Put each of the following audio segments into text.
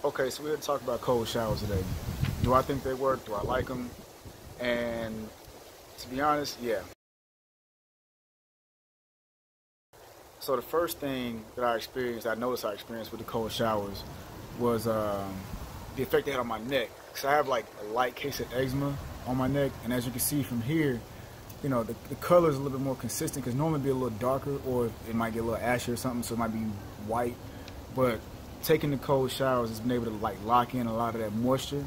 Okay, so we're going to talk about cold showers today. Do I think they work? Do I like them? And to be honest, yeah. So the first thing that I noticed I experienced with the cold showers was the effect they had on my neck. Because I have like a light case of eczema on my neck, and as you can see from here, you know, the color is a little bit more consistent because normally it'd be a little darker or it might get a little ashy or something, so it might be white. But taking the cold showers has been able to like lock in a lot of that moisture.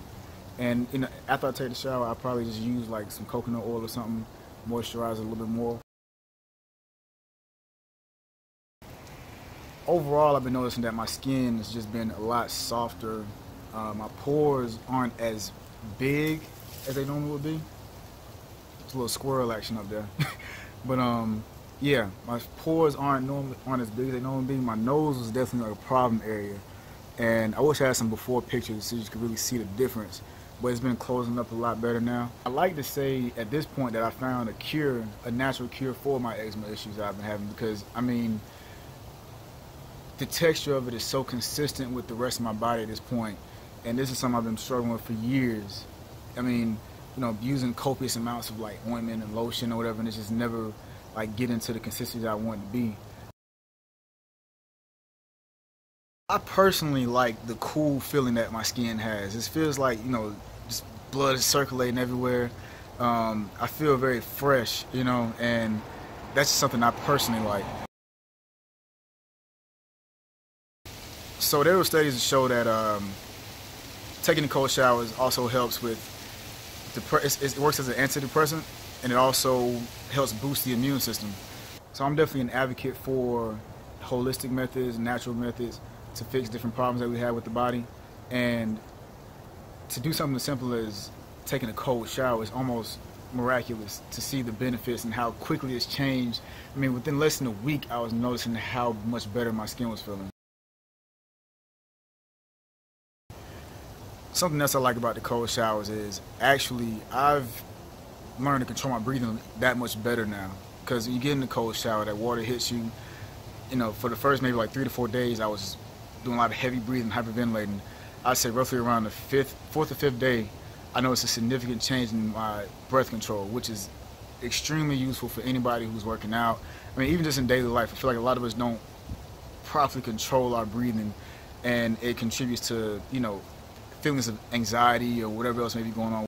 And you know, after I take the shower, I probably just use like some coconut oil or something, moisturize it a little bit more. Overall, I've been noticing that my skin has just been a lot softer. My pores aren't as big as they normally would be. It's a little squirrel action up there. But yeah, my pores aren't as big as they normally be. My nose was definitely like a problem area, and I wish I had some before pictures so you could really see the difference. But it's been closing up a lot better now. I like to say at this point that I found a natural cure for my eczema issues I've been having, because I mean, the texture of it is so consistent with the rest of my body at this point, and this is something I've been struggling with for years. I mean, you know, using copious amounts of like ointment and lotion or whatever, and it's just never like getting to the consistency I want it to be. I personally like the cool feeling that my skin has. It feels like, you know, just blood is circulating everywhere. I feel very fresh, you know, and that's just something I personally like. So there were studies that show that taking the cold showers also helps with it works as an antidepressant, and it also helps boost the immune system. So I'm definitely an advocate for holistic methods, natural methods to fix different problems that we have with the body. And to do something as simple as taking a cold shower is almost miraculous to see the benefits and how quickly it's changed. I mean, within less than a week, I was noticing how much better my skin was feeling. Something else I like about the cold showers is actually I've learned to control my breathing that much better now. Because you get in the cold shower, that water hits you. You know, for the first maybe like 3 to 4 days, I was doing a lot of heavy breathing, hyperventilating. I'd say roughly around the fourth or fifth day, I noticed a significant change in my breath control, which is extremely useful for anybody who's working out. I mean, even just in daily life, I feel like a lot of us don't properly control our breathing, and it contributes to, you know, feelings of anxiety or whatever else may be going on.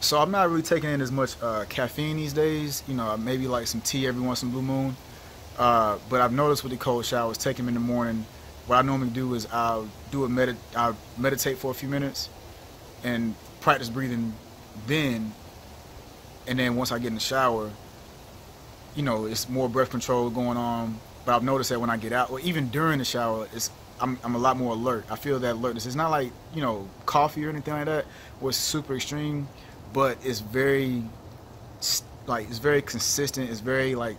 So I'm not really taking in as much caffeine these days. You know, maybe like some tea every once in a blue moon. But I've noticed with the cold showers, taking them in the morning, what I normally do is I'll meditate for a few minutes and practice breathing then. And then once I get in the shower, you know, it's more breath control going on. But I've noticed that when I get out, or even during the shower, I'm a lot more alert. I feel that alertness. It's not like, you know, coffee or anything like that, where it's super extreme, but it's very consistent. It's very like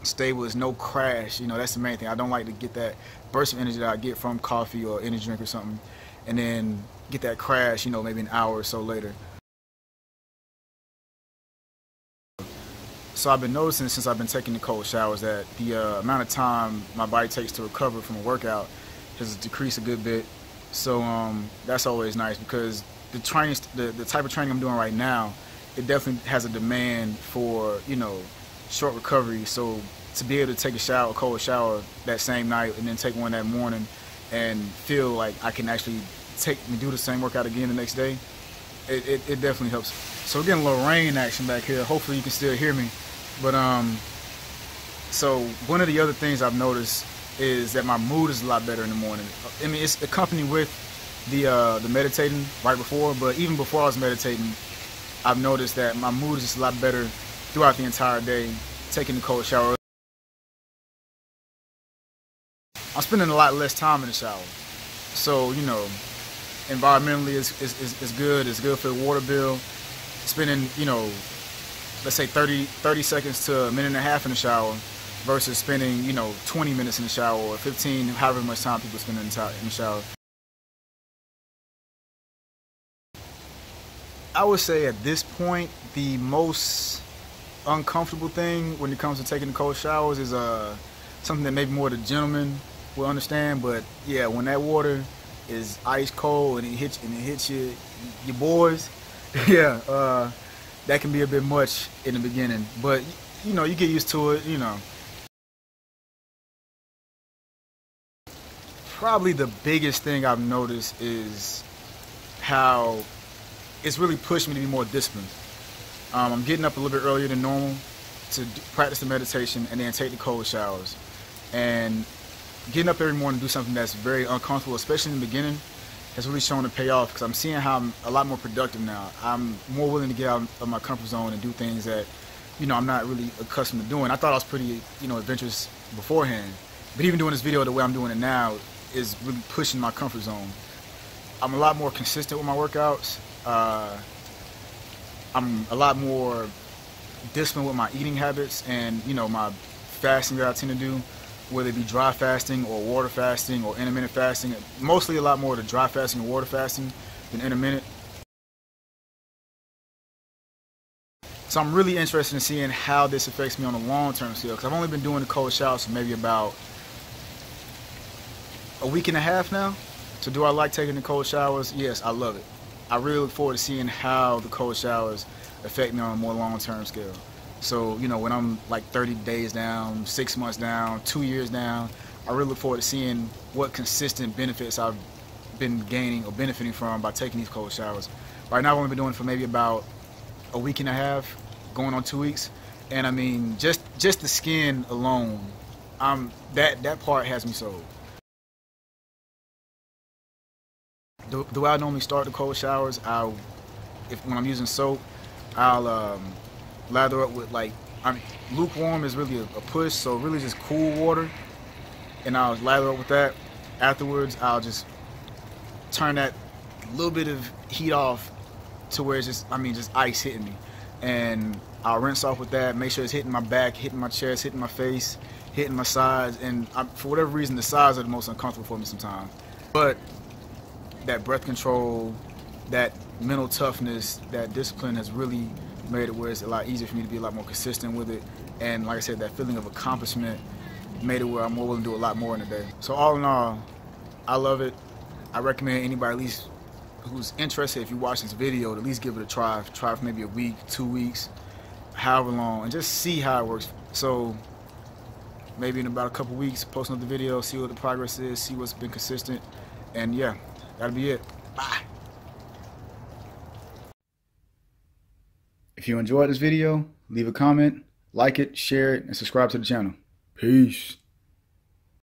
stable. It's no crash. You know, that's the main thing. I don't like to get that burst of energy that I get from coffee or energy drink or something, and then get that crash, you know, maybe an hour or so later. So I've been noticing since I've been taking the cold showers that the amount of time my body takes to recover from a workout has decreased a good bit. So that's always nice, because the type of training I'm doing right now, it definitely has a demand for, you know, short recovery. So to be able to take a cold shower that same night and then take one that morning and feel like I can actually do the same workout again the next day, it definitely helps. So we're getting a little rain action back here. Hopefully you can still hear me. But so one of the other things I've noticed is that my mood is a lot better in the morning. I mean, it's accompanied with the meditating right before, but even before I was meditating, I've noticed that my mood is just a lot better throughout the entire day, taking the cold shower. I'm spending a lot less time in the shower. So, you know, environmentally it's good. It's good for the water bill. Spending, you know, let's say 30 seconds to a minute and a half in the shower versus spending, you know, 20 minutes in the shower or 15, however much time people spend in the shower. I would say at this point, the most uncomfortable thing when it comes to taking the cold showers is something that maybe more the gentlemen will understand. But yeah, when that water is ice cold and it hits your boys, yeah, that can be a bit much in the beginning. But you know, you get used to it. You know, probably the biggest thing I've noticed is how it's really pushed me to be more disciplined. I'm getting up a little bit earlier than normal to practice the meditation and then take the cold showers. And getting up every morning to do something that's very uncomfortable, especially in the beginning, has really shown to pay off, because I'm seeing how I'm a lot more productive now. I'm more willing to get out of my comfort zone and do things that, you know, I'm not really accustomed to doing. I thought I was pretty, you know, adventurous beforehand, but even doing this video the way I'm doing it now is really pushing my comfort zone. I'm a lot more consistent with my workouts. I'm a lot more disciplined with my eating habits and, you know, my fasting that I tend to do, whether it be dry fasting or water fasting or intermittent fasting. Mostly a lot more to dry fasting and water fasting than intermittent. So I'm really interested in seeing how this affects me on a long-term scale, because I've only been doing the cold showers for maybe about a week and a half now. So do I like taking the cold showers? Yes, I love it. I really look forward to seeing how the cold showers affect me on a more long-term scale. So, you know, when I'm like 30 days down, 6 months down, 2 years down, I really look forward to seeing what consistent benefits I've been gaining or benefiting from by taking these cold showers. Right now I've only been doing it for maybe about a week and a half, going on 2 weeks. And I mean, just the skin alone, that part has me sold. The way I normally start the cold showers, when I'm using soap, I'll lather up with lukewarm is really a push, so really just cool water, and I'll lather up with that. Afterwards, I'll just turn that little bit of heat off to where it's just ice hitting me, and I'll rinse off with that. Make sure it's hitting my back, hitting my chest, hitting my face, hitting my sides, and for whatever reason, the sides are the most uncomfortable for me sometimes. But that breath control, that mental toughness, that discipline has really made it where it's a lot easier for me to be a lot more consistent with it. And like I said, that feeling of accomplishment made it where I'm more willing to do a lot more in a day. So all in all, I love it. I recommend anybody at least who's interested, if you watch this video, to at least give it a try. Try for maybe a week, 2 weeks, however long, and just see how it works. So maybe in about a couple weeks, post another video, see what the progress is, see what's been consistent, and yeah, that'll be it. Bye. If you enjoyed this video, leave a comment, like it, share it, and subscribe to the channel. Peace.